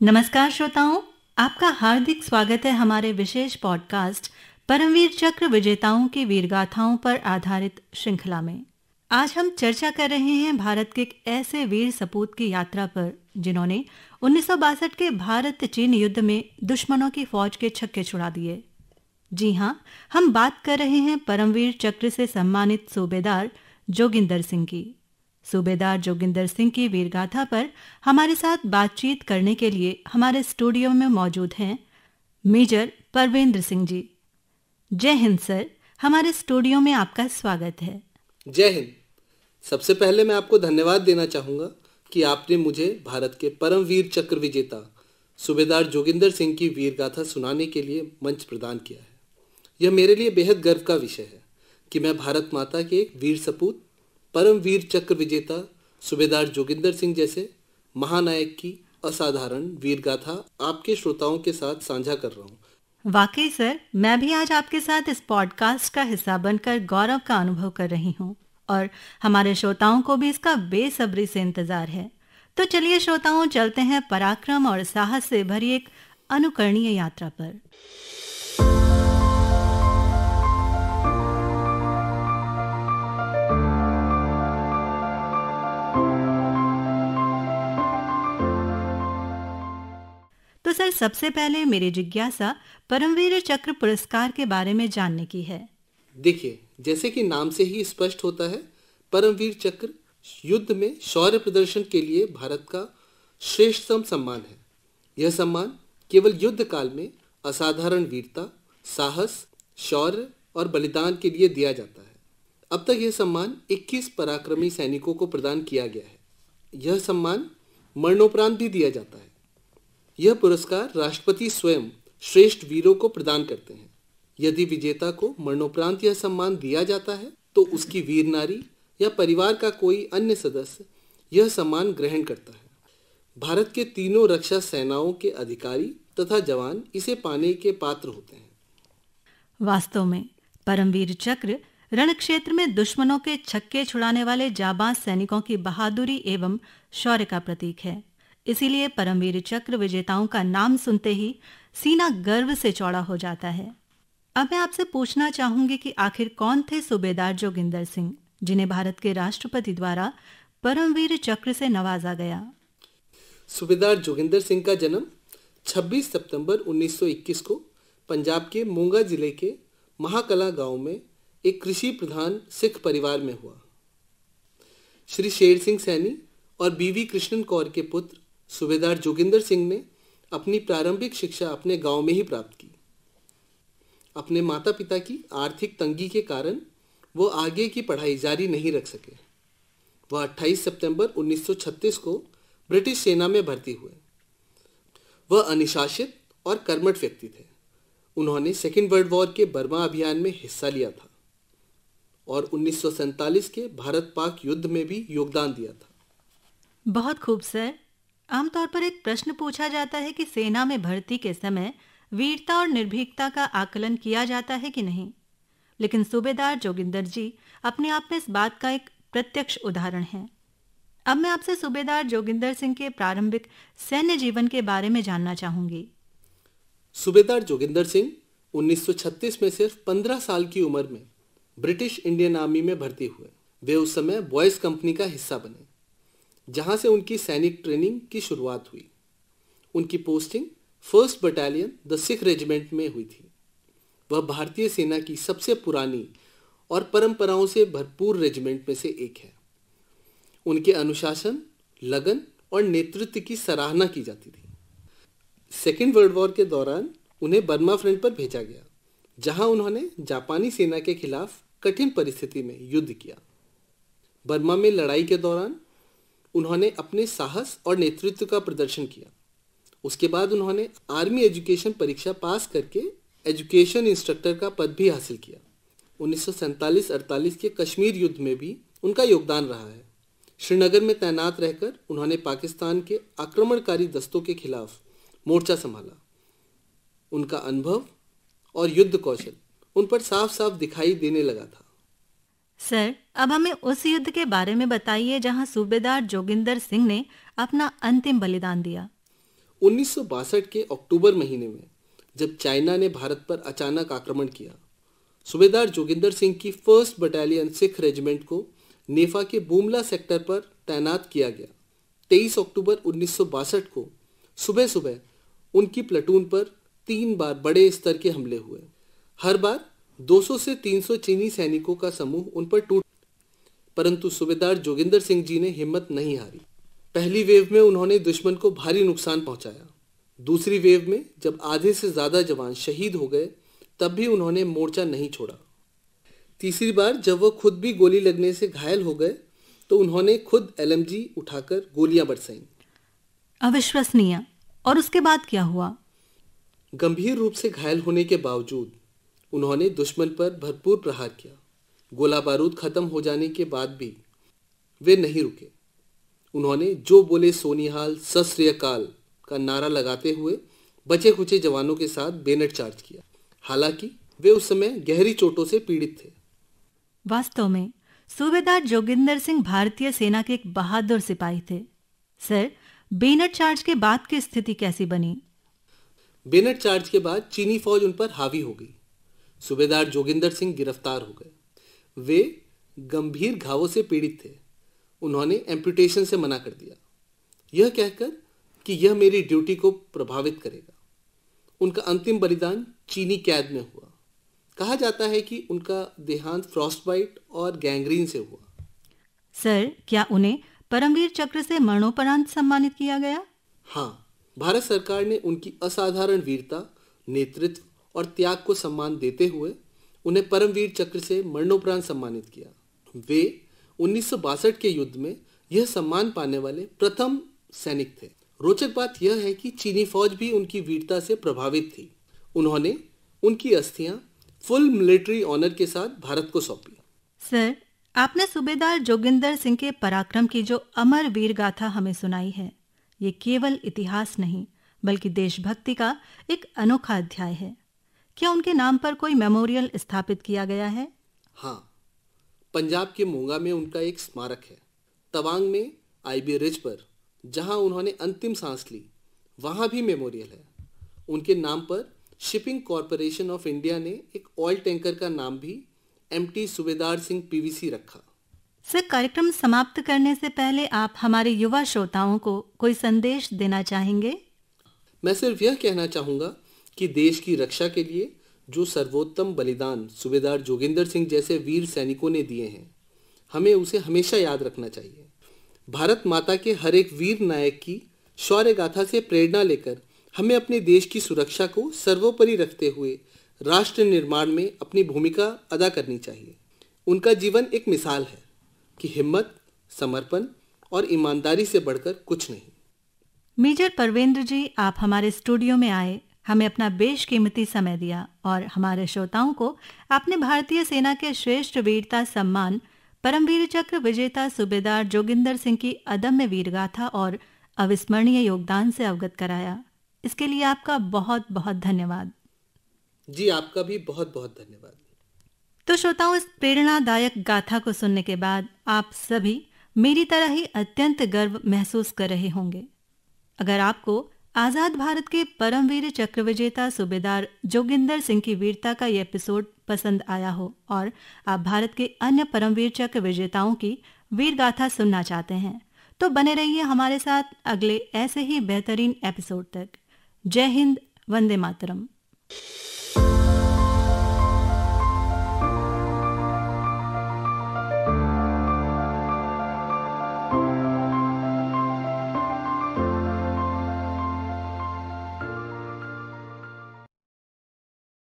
नमस्कार श्रोताओं, आपका हार्दिक स्वागत है हमारे विशेष पॉडकास्ट परमवीर चक्र विजेताओं की वीरगाथाओं पर आधारित श्रृंखला में। आज हम चर्चा कर रहे हैं भारत के एक ऐसे वीर सपूत की यात्रा पर जिन्होंने 1962 के भारत चीन युद्ध में दुश्मनों की फौज के छक्के छुड़ा दिए। जी हाँ, हम बात कर रहे हैं परमवीर चक्र से सम्मानित सूबेदार जोगिंदर सिंह की। सूबेदार जोगिंदर सिंह की वीरगाथा पर हमारे साथ बातचीत करने के लिए हमारे स्टूडियो में मौजूद हैं मेजर परवेंद्र सिंह जी। जय हिंद सर, हमारे स्टूडियो में आपका स्वागत है। जय हिंद। सबसे पहले मैं आपको धन्यवाद देना चाहूँगा कि आपने मुझे भारत के परमवीर चक्र विजेता सूबेदार जोगिंदर सिंह की वीरगाथा सुनाने के लिए मंच प्रदान किया है। यह मेरे लिए बेहद गर्व का विषय है कि मैं भारत माता के एक वीर सपूत परमवीर चक्र विजेता सूबेदार जोगिंदर सिंह जैसे महानायक की असाधारण वीरगाथा आपके श्रोताओं के साथ साझा कर रहा हूँ। वाकई सर, मैं भी आज आपके साथ इस पॉडकास्ट का हिस्सा बनकर गौरव का अनुभव कर रही हूँ और हमारे श्रोताओं को भी इसका बेसब्री से इंतजार है। तो चलिए श्रोताओं, चलते हैं पराक्रम और साहस से भरी एक अनुकरणीय यात्रा पर। तो सर, सबसे पहले मेरी जिज्ञासा परमवीर चक्र पुरस्कार के बारे में जानने की है। देखिए, जैसे कि नाम से ही स्पष्ट होता है, परमवीर चक्र युद्ध में शौर्य प्रदर्शन के लिए भारत का श्रेष्ठतम सम्मान है। यह सम्मान केवल युद्ध काल में असाधारण वीरता, साहस, शौर्य और बलिदान के लिए दिया जाता है। अब तक यह सम्मान 21 पराक्रमी सैनिकों को प्रदान किया गया है। यह सम्मान मरणोपरांत भी दिया जाता है। यह पुरस्कार राष्ट्रपति स्वयं श्रेष्ठ वीरों को प्रदान करते हैं। यदि विजेता को मरणोपरांत यह सम्मान दिया जाता है तो उसकी वीर नारी या परिवार का कोई अन्य सदस्य यह सम्मान ग्रहण करता है। भारत के तीनों रक्षा सेनाओं के अधिकारी तथा जवान इसे पाने के पात्र होते हैं। वास्तव में परमवीर चक्र रण क्षेत्र में दुश्मनों के छक्के छुड़ाने वाले जाबाज सैनिकों की बहादुरी एवं शौर्य का प्रतीक है। इसीलिए परमवीर चक्र विजेताओं का नाम सुनते ही सीना गर्व से चौड़ा हो जाता है। अब मैं आपसे पूछना चाहूंगी कि आखिर कौन थे सूबेदार जोगिंदर सिंह, जिन्हें भारत के राष्ट्रपति द्वारा परमवीर चक्र से नवाजा गया। सूबेदार जोगिंदर सिंह का जन्म 26 सितंबर 1921 को पंजाब के मोगा जिले के महाकला गांव में एक कृषि प्रधान सिख परिवार में हुआ। श्री शेर सिंह सैनी और बीवी कृष्णन कौर के पुत्र सूबेदार जोगिंदर सिंह ने अपनी प्रारंभिक शिक्षा अपने गांव में ही प्राप्त की। अपने माता पिता की आर्थिक तंगी के कारण वो आगे की पढ़ाई जारी नहीं रख सके। वह 28 सितंबर 1936 को ब्रिटिश सेना में भर्ती हुए। वह अनुशासित और कर्मठ व्यक्ति थे। उन्होंने सेकेंड वर्ल्ड वॉर के बर्मा अभियान में हिस्सा लिया था और 1947 के भारत पाक युद्ध में भी योगदान दिया था। बहुत खूब सर। आमतौर पर एक प्रश्न पूछा जाता है कि सेना में भर्ती के समय वीरता और निर्भीकता का आकलन किया जाता है कि नहीं, लेकिन सूबेदार जोगिंदर जी अपने आप में इस बात का एक प्रत्यक्ष उदाहरण हैं। अब मैं आपसे सूबेदार जोगिंदर सिंह के प्रारंभिक सैन्य जीवन के बारे में जानना चाहूंगी। सूबेदार जोगिंदर सिंह 1936 में सिर्फ 15 साल की उम्र में ब्रिटिश इंडियन आर्मी में भर्ती हुए। वे उस समय बॉयज कंपनी का हिस्सा बने, जहां से उनकी सैनिक ट्रेनिंग की शुरुआत हुई। उनकी posting 1st battalion the Sikh regiment में हुई थी। वह भारतीय सेना की सबसे पुरानी और परंपराओं से भरपूर रेजिमेंट में से एक है। उनके अनुशासन, लगन और नेतृत्व की सराहना की जाती थी। सेकेंड वर्ल्ड वॉर के दौरान उन्हें बर्मा फ्रंट पर भेजा गया, जहां उन्होंने जापानी सेना के खिलाफ कठिन परिस्थिति में युद्ध किया। बर्मा में लड़ाई के दौरान उन्होंने अपने साहस और नेतृत्व का प्रदर्शन किया। उसके बाद उन्होंने आर्मी एजुकेशन परीक्षा पास करके एजुकेशन इंस्ट्रक्टर का पद भी हासिल किया। 1947-48 के कश्मीर युद्ध में भी उनका योगदान रहा है। श्रीनगर में तैनात रहकर उन्होंने पाकिस्तान के आक्रमणकारी दस्तों के खिलाफ मोर्चा संभाला। उनका अनुभव और युद्ध कौशल उन पर साफ साफ दिखाई देने लगा था। सर, अब हमें उस युद्ध के बारे में बताइए जहां सूबेदार जोगिंदर सिंह ने अपना अंतिम बलिदान दिया। 1962 के अक्टूबर महीने में जब चाइना ने भारत पर अचानक आक्रमण किया, सूबेदार जोगिंदर सिंह की 1st बटालियन सिख रेजिमेंट को नेफा के बुमला सेक्टर पर तैनात किया गया। 23 अक्टूबर 1962 को सुबह सुबह उनकी प्लेटून पर 3 बार बड़े स्तर के हमले हुए। हर बार 200 से 300 चीनी सैनिकों का समूह उन पर टूट, परंतु सूबेदार जोगिंदर सिंह जी ने हिम्मत नहीं हारी। पहली वेव में उन्होंने दुश्मन को भारी नुकसान पहुंचाया। दूसरी वेव में जब आधे से ज्यादा जवान शहीद हो गए, तब भी उन्होंने मोर्चा नहीं छोड़ा। तीसरी बार जब वो खुद भी गोली लगने से घायल हो गए, तो उन्होंने खुद LMG उठाकर गोलियां बरसाईं। अविश्वसनीय। और उसके बाद क्या हुआ? गंभीर रूप से घायल होने के बावजूद उन्होंने दुश्मन पर भरपूर प्रहार किया। गोला बारूद खत्म हो जाने के बाद भी वे नहीं रुके। उन्होंने जो बोले सोनिहाल सत श्री अकाल का नारा लगाते हुए बचे खुचे जवानों के साथ बेनट चार्ज किया। हालांकि वे उस समय गहरी चोटों से पीड़ित थे। वास्तव में सूबेदार जोगिंदर सिंह भारतीय सेना के एक बहादुर सिपाही थे। सर, बेनट चार्ज के बाद की स्थिति कैसी बनी? बेनट चार्ज के बाद चीनी फौज उन पर हावी हो गई। सूबेदार जोगिंदर सिंह गिरफ्तार हो गए। वे गंभीर घावों से पीड़ित थे। उन्होंने एम्पुटेशन से मना कर दिया, यह कहकर कि यह मेरी ड्यूटी को प्रभावित करेगा। उनका अंतिम बलिदान चीनी कैद में हुआ। कहा जाता है कि उनका देहांत फ्रॉस्टबाइट और गैंग्रीन से हुआ। सर, क्या उन्हें परमवीर चक्र से मरणोपरांत सम्मानित किया गया? हाँ, भारत सरकार ने उनकी असाधारण वीरता, नेतृत्व और त्याग को सम्मान देते हुए उन्हें परमवीर चक्र से मरणोपरांत सम्मानित किया। वे 1962 के युद्ध में यह सम्मान पाने वाले प्रथम सैनिक थे। रोचक बात यह है कि चीनी फौज भी उनकी वीरता से प्रभावित थी। उन्होंने उनकी अस्थियां फुल मिलिट्री ऑनर के साथ भारत को सौंपी। सर, आपने सूबेदार जोगिंदर सिंह के पराक्रम की जो अमर वीर गाथा हमें सुनाई है, ये केवल इतिहास नहीं बल्कि देशभक्ति का एक अनोखा अध्याय है। क्या उनके नाम पर कोई मेमोरियल स्थापित किया गया है? हाँ, पंजाब के मोगा में उनका एक स्मारक है। तवांग में IB रिज पर जहां उन्होंने अंतिम सांस ली, वहां भी मेमोरियल है। उनके नाम पर शिपिंग कॉरपोरेशन ऑफ इंडिया ने एक ऑयल टैंकर का नाम भी MT सूबेदार सिंह PVC रखा। सर, कार्यक्रम समाप्त करने से पहले आप हमारे युवा श्रोताओं को कोई संदेश देना चाहेंगे? मैं सिर्फ यह कहना चाहूँगा कि देश की रक्षा के लिए जो सर्वोत्तम बलिदान सूबेदार जोगिंदर सिंह जैसे वीर सैनिकों ने दिए हैं, हमें उसे हमेशा याद रखना चाहिए। भारत माता के हर एक वीर नायक की शौर्य गाथा से प्रेरणा लेकर हमें अपने देश की सुरक्षा को सर्वोपरि रखते हुए राष्ट्र निर्माण में अपनी भूमिका अदा करनी चाहिए। उनका जीवन एक मिसाल है कि हिम्मत, समर्पण और ईमानदारी से बढ़कर कुछ नहीं। मेजर परवेंद्र जी, आप हमारे स्टूडियो में आए, हमें अपना बेशकीमती समय दिया और हमारे श्रोताओं को आपने भारतीय सेना के श्रेष्ठ वीरता सम्मान परमवीर चक्र विजेता सूबेदार जोगिंदर सिंह की अदम्य वीरगाथा और अविस्मरणीय योगदान से अवगत कराया। इसके लिए आपका बहुत बहुत धन्यवाद। जी, आपका भी बहुत बहुत धन्यवाद। तो श्रोताओं, इस प्रेरणादायक गाथा को सुनने के बाद आप सभी मेरी तरह ही अत्यंत गर्व महसूस कर रहे होंगे। अगर आपको आजाद भारत के परमवीर चक्र विजेता सूबेदार जोगिंदर सिंह की वीरता का ये एपिसोड पसंद आया हो और आप भारत के अन्य परमवीर चक्र विजेताओं की वीर गाथा सुनना चाहते हैं, तो बने रहिए हमारे साथ अगले ऐसे ही बेहतरीन एपिसोड तक। जय हिंद, वंदे मातरम।